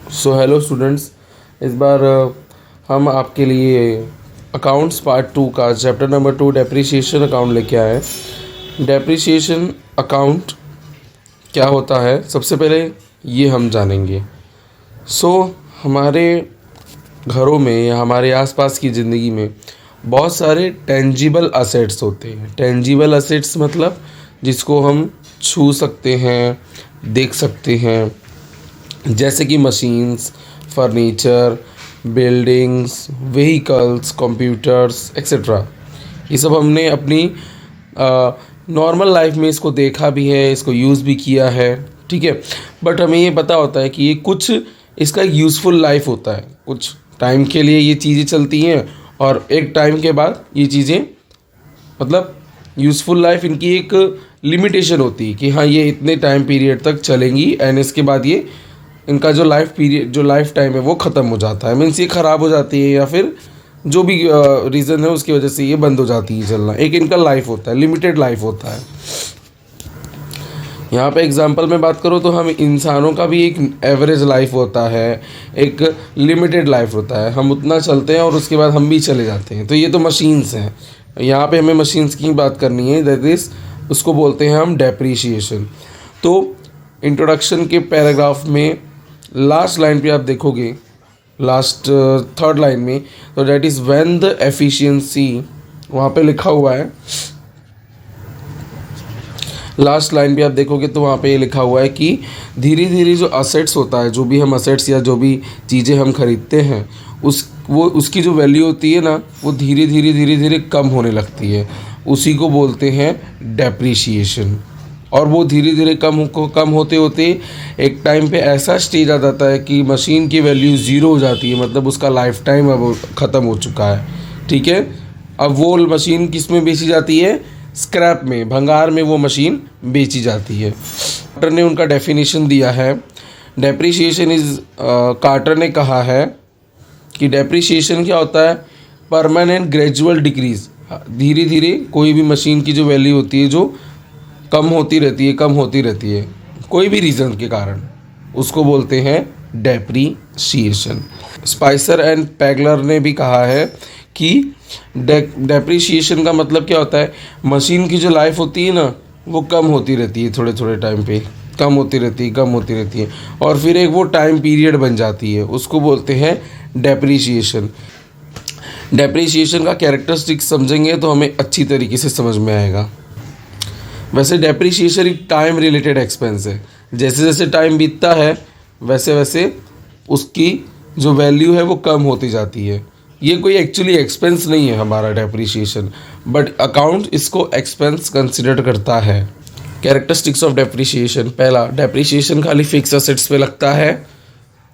Hello students. इस बार हम आपके लिए अकाउंट्स पार्ट 2 का चैप्टर नंबर 2 डेप्रिसिएशन अकाउंट लेके आए हैं। डेप्रिसिएशन अकाउंट क्या होता है, सबसे पहले ये हम जानेंगे। हमारे घरों में या हमारे आसपास की ज़िंदगी में बहुत सारे टेंजिबल असेट्स होते हैं। टेंजिबल असेट्स मतलब जिसको हम छू सकते हैं, देख सकते हैं, जैसे कि machines, furniture, buildings, vehicles, computers etcetera. ये सब हमने अपनी नॉर्मल लाइफ में इसको देखा भी है, इसको यूज़ भी किया है, ठीक है। बट हमें ये पता होता है कि ये कुछ इसका एक यूज़फुल लाइफ होता है। कुछ टाइम के लिए ये चीज़ें चलती हैं और एक टाइम के बाद ये चीज़ें मतलब यूज़फुल लाइफ इनकी एक लिमिटेशन होती है कि हाँ ये इतने टाइम पीरियड तक चलेंगी एंड इसके बाद ये इनका जो लाइफ पीरियड जो लाइफ टाइम है वो ख़त्म हो जाता है। मीन्स ये ख़राब हो जाती है या फिर जो भी रीज़न है उसकी वजह से ये बंद हो जाती है चलना। एक इनका लाइफ होता है, लिमिटेड लाइफ होता है। यहाँ पे एग्जांपल में बात करूँ तो हम इंसानों का भी एक एवरेज लाइफ होता है, एक लिमिटेड लाइफ होता है। हम उतना चलते हैं और उसके बाद हम भी चले जाते हैं। तो ये तो मशीन्स हैं। यहाँ पे हमें मशीन्स की बात करनी है, दैट इज़ उसको बोलते हैं हम डेप्रिसिएशन। तो इंट्रोडक्शन के पैराग्राफ में लास्ट लाइन पे आप देखोगे, लास्ट थर्ड लाइन में, तो that is when the efficiency, वहाँ पे लिखा हुआ है। लास्ट लाइन पे आप देखोगे तो वहाँ पे ये लिखा हुआ है कि धीरे धीरे जो असेट्स होता है, जो भी हम असेट्स या जो भी चीज़ें हम खरीदते हैं उसकी जो वैल्यू होती है ना, वो धीरे धीरे कम होने लगती है। उसी को बोलते हैं डेप्रिसिएशन। और वो धीरे धीरे कम होते होते एक टाइम पे ऐसा स्टेज आ जाता है कि मशीन की वैल्यू ज़ीरो हो जाती है। मतलब उसका लाइफ टाइम अब ख़त्म हो चुका है, ठीक है। अब वो मशीन किस में बेची जाती है? स्क्रैप में, भंगार में वो मशीन बेची जाती है। कार्टर ने उनका डेफिनेशन दिया है। डेप्रिसिएशन इज़, कार्टर ने कहा है कि डेप्रिसिएशन क्या होता है? Permanent gradual decrease. धीरे धीरे कोई भी मशीन की जो वैल्यू होती है जो कम होती रहती है कोई भी रीज़न के कारण, उसको बोलते हैं डेप्रिसिएशन। स्पाइसर एंड पैगलर ने भी कहा है कि डेप्रिसिएशन का मतलब क्या होता है? मशीन की जो लाइफ होती है ना, वो कम होती रहती है, थोड़े थोड़े टाइम पे कम होती रहती है और फिर एक वो टाइम पीरियड बन जाती है, उसको बोलते हैं डेप्रिसिएशन। डेप्रिसिएशन का कैरेक्टरिस्टिक्स समझेंगे तो हमें अच्छी तरीके से समझ में आएगा। वैसे डेप्रिसिएशन एक टाइम रिलेटेड एक्सपेंस है। जैसे जैसे टाइम बीतता है वैसे वैसे उसकी जो वैल्यू है वो कम होती जाती है। ये कोई एक्चुअली एक्सपेंस नहीं है हमारा डेप्रिसिएशन, बट अकाउंट इसको एक्सपेंस कंसिडर करता है। Characteristics of depreciation. पहला, डेप्रिसिएशन खाली फिक्स असेट्स पे लगता है,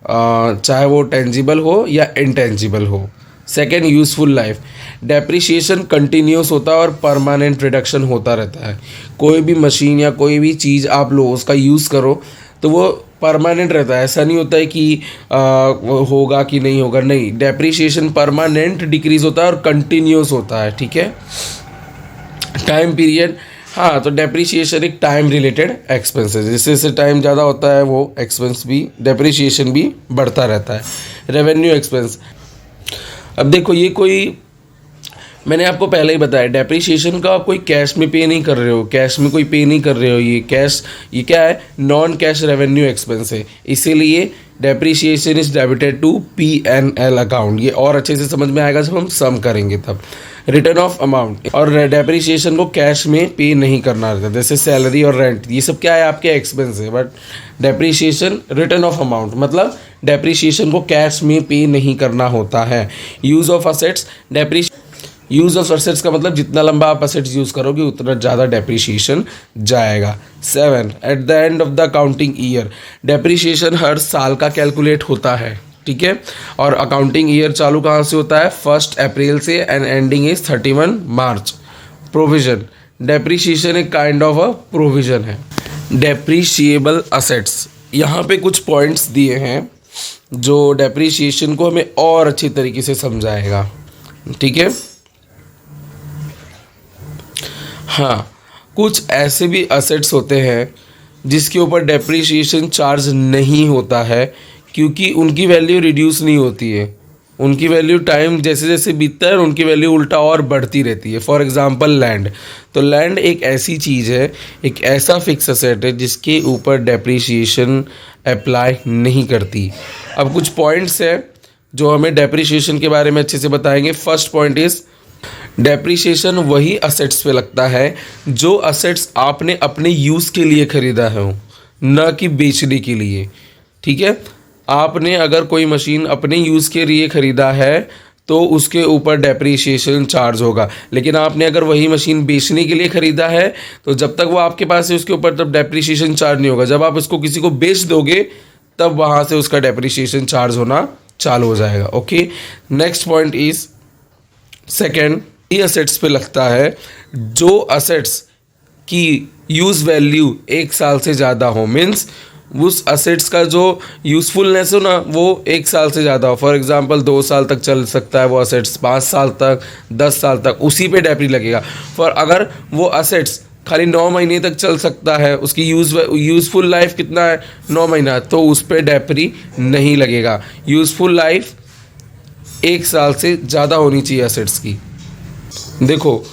चाहे वो टेंजिबल हो या इनटेंजिबल हो। Second, useful life. Depreciation continuous होता है और परमानेंट रिडक्शन होता रहता है। कोई भी मशीन या कोई भी चीज़ आप लो, उसका यूज़ करो तो वो परमानेंट रहता है। ऐसा नहीं होता है कि वो होगा कि नहीं होगा, नहीं। डेप्रिसिएशन परमानेंट डिक्रीज होता है और कंटिन्यूस होता है, ठीक है। टाइम पीरियड, हाँ, तो डेप्रिसिएशन एक टाइम रिलेटेड एक्सपेंस है। जैसे जैसे टाइम ज़्यादा होता है वो एक्सपेंस भी, डेप्रिसिएशन भी बढ़ता रहता है। Revenue expense. अब देखो, ये कोई, मैंने आपको पहले ही बताया, डेप्रिसिएशन का आप कोई कैश में पे नहीं कर रहे हो, कैश में कोई पे नहीं कर रहे हो। ये क्या है? नॉन कैश रेवेन्यू एक्सपेंस है। इसीलिए depreciation is debited to P&L account. ये और अच्छे से समझ में आएगा जब हम सम करेंगे तब। रिटर्न ऑफ अमाउंट, और डेप्रिसिएशन को कैश में पे नहीं करना रहता। जैसे सैलरी और रेंट, ये सब क्या है? आपके एक्सपेंस है। But depreciation return of amount मतलब डेप्रिसिएशन को कैश में पे नहीं करना होता है। Use of assets, use of assets का मतलब जितना लंबा आप असेट्स यूज़ करोगे उतना ज़्यादा डेप्रिसिएशन जाएगा। 7, at the end of the accounting year. Depreciation हर साल का कैलकुलेट होता है, ठीक है। और अकाउंटिंग ईयर चालू कहाँ से होता है? 1 अप्रैल से and ending is 31 March. Provision, depreciation एक काइंड ऑफ अ प्रोविजन है। डेप्रिशिएबल असेट्स, यहाँ पे कुछ पॉइंट्स दिए हैं जो डेप्रिसिएशन को हमें और अच्छी तरीके से समझाएगा, ठीक है। हाँ, कुछ ऐसे भी असेट्स होते हैं जिसके ऊपर डेप्रिसिएशन चार्ज नहीं होता है, क्योंकि उनकी वैल्यू रिड्यूस नहीं होती है, उनकी वैल्यू टाइम जैसे जैसे बीतता है उनकी वैल्यू उल्टा और बढ़ती रहती है। फॉर एग्जांपल लैंड, तो लैंड एक ऐसी चीज़ है, एक ऐसा फिक्स असेट है जिसके ऊपर डेप्रिसिएशन अप्लाई नहीं करती। अब कुछ पॉइंट्स है जो हमें डेप्रिसिएशन के बारे में अच्छे से बताएंगे। फर्स्ट पॉइंट इज़ डेप्रिसिएशन वही असेट्स पे लगता है जो असेट्स आपने अपने यूज़ के लिए ख़रीदा है, न कि बेचने के लिए। ठीक है, आपने अगर कोई मशीन अपने यूज़ के लिए ख़रीदा है तो उसके ऊपर डेप्रिसिएशन चार्ज होगा, लेकिन आपने अगर वही मशीन बेचने के लिए ख़रीदा है तो जब तक वो आपके पास है उसके ऊपर तब डेप्रिसिएशन चार्ज नहीं होगा। जब आप उसको किसी को बेच दोगे तब वहाँ से उसका डेप्रिसिएशन चार्ज होना चालू हो जाएगा। Okay, next point is second, ये असेट्स पे लगता है जो असेट्स की यूज़ वैल्यू 1 साल से ज़्यादा हो, मीन्स उस असेट्स का जो यूज़फुलनेस हो ना वो 1 साल से ज़्यादा हो। फॉर एग्जांपल 2 साल तक चल सकता है वो असेट्स, 5 साल तक, 10 साल तक, उसी पे डेप्री लगेगा। फॉर अगर वो असेट्स खाली 9 महीने तक चल सकता है, उसकी यूज़फुल लाइफ कितना है 9 महीना, तो उस पर डेप्री नहीं लगेगा। यूज़फुल लाइफ 1 साल से ज़्यादा होनी चाहिए असेट्स की। देखो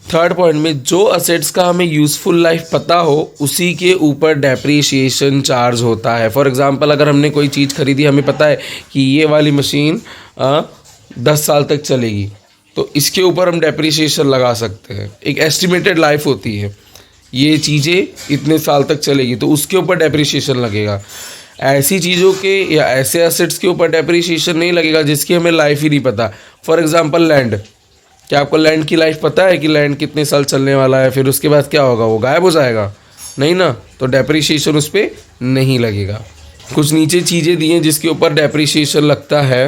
थर्ड पॉइंट में जो असेट्स का हमें यूज़फुल लाइफ पता हो उसी के ऊपर डेप्रिसिएशन चार्ज होता है। फॉर एग्जांपल अगर हमने कोई चीज़ खरीदी, हमें पता है कि ये वाली मशीन 10 साल तक चलेगी, तो इसके ऊपर हम डेप्रिसिएशन लगा सकते हैं। एक एस्टिमेटेड लाइफ होती है, ये चीज़ें इतने साल तक चलेगी तो उसके ऊपर डेप्रिसिएशन लगेगा। ऐसी चीज़ों के या ऐसे असेट्स के ऊपर डेप्रिसिएशन नहीं लगेगा जिसकी हमें लाइफ ही नहीं पता। फॉर एग्जांपल लैंड, क्या आपको लैंड की लाइफ पता है कि लैंड कितने साल चलने वाला है, फिर उसके बाद क्या होगा, वो गायब हो जाएगा? नहीं ना, तो डेप्रिसिएशन उस पर नहीं लगेगा। कुछ नीचे चीज़ें दी हैं जिसके ऊपर डेप्रिसिएशन लगता है।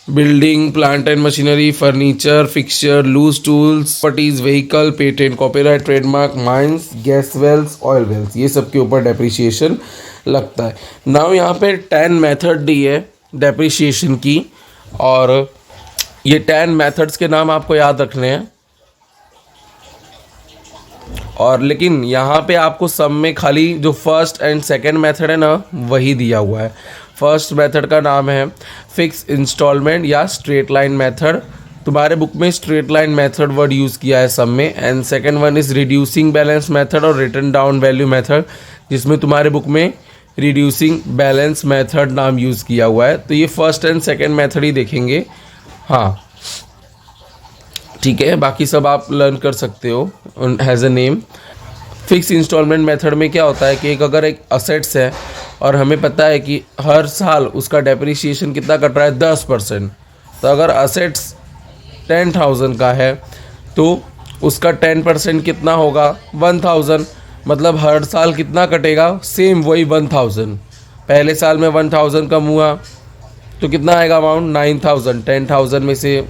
Building, plant and machinery, furniture, fixture, loose tools, properties, vehicle, patent, copyright, trademark, mines, gas wells, oil wells, ये सब के ऊपर डेप्रिसिएशन लगता है। नाउ यहाँ पे 10 मेथड दी है डेप्रिसिएशन की, और ये 10 मेथड्स के नाम आपको याद रखने हैं। और लेकिन यहाँ पे आपको सब में खाली जो फर्स्ट एंड सेकंड मेथड है ना वही दिया हुआ है। फर्स्ट मेथड का नाम है फिक्स इंस्टॉलमेंट या स्ट्रेट लाइन मेथड। तुम्हारे बुक में straight line method word use किया है सब में। And second one is reducing balance method और रिटर्न डाउन वैल्यू मेथड, जिसमें तुम्हारे बुक में रिड्यूसिंग बैलेंस मेथड नाम यूज़ किया हुआ है। तो ये फर्स्ट एंड सेकेंड मेथड ही देखेंगे। हाँ ठीक है, बाकी सब आप लर्न कर सकते हो has a name. Fix instalment method में क्या होता है कि अगर एक असेट्स है और हमें पता है कि हर साल उसका डेप्रिसिएशन कितना कट रहा है 10%, तो अगर असेट्स 10,000 का है तो उसका 10% कितना होगा 1,000, मतलब हर साल कितना कटेगा सेम वही 1,000। पहले साल में 1,000 कम हुआ तो कितना आएगा अमाउंट 9,000। 10,000 में से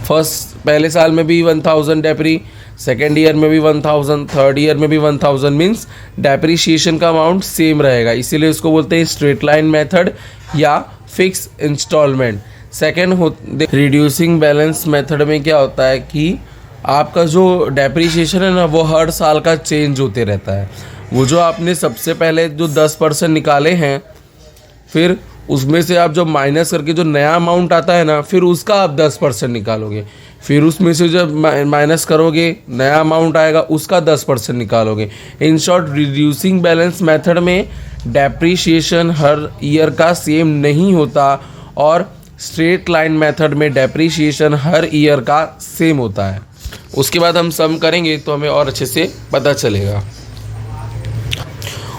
फर्स्ट पहले साल में भी 1,000 डेप्री, सेकेंड ईयर में भी 1,000, थर्ड ईयर में भी 1,000, मीन्स डेप्रीशिएशन का अमाउंट सेम रहेगा। इसीलिए उसको बोलते हैं स्ट्रेट लाइन मेथड या fix instalment. Second reducing balance method में क्या होता है कि आपका जो डेप्रीशिएशन है ना वो हर साल का चेंज होते रहता है। वो जो आपने सबसे पहले जो 10% निकाले हैं, फिर उसमें से आप जब माइनस करके जो नया अमाउंट आता है ना, फिर उसका आप 10% निकालोगे, फिर उसमें से जब माइनस करोगे नया अमाउंट आएगा उसका 10% निकालोगे। In short reducing balance method में डेप्रीशिएशन हर ईयर का सेम नहीं होता और स्ट्रेट लाइन मेथड में डेप्रीशिएशन हर ईयर का सेम होता है। उसके बाद हम सम करेंगे तो हमें और अच्छे से पता चलेगा।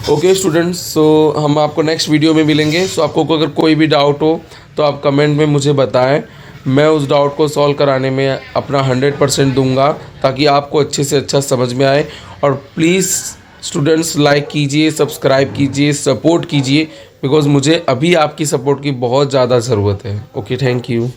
ओके स्टूडेंट्स, सो हम आपको नेक्स्ट वीडियो में मिलेंगे। सो आपको अगर कोई भी डाउट हो तो आप कमेंट में मुझे बताएं, मैं उस डाउट को सॉल्व कराने में अपना 100% दूंगा ताकि आपको अच्छे से अच्छा समझ में आए। और प्लीज़ स्टूडेंट्स लाइक कीजिए, सब्सक्राइब कीजिए, सपोर्ट कीजिए, बिकॉज़ मुझे अभी आपकी सपोर्ट की बहुत ज़्यादा ज़रूरत है। Okay, thank you.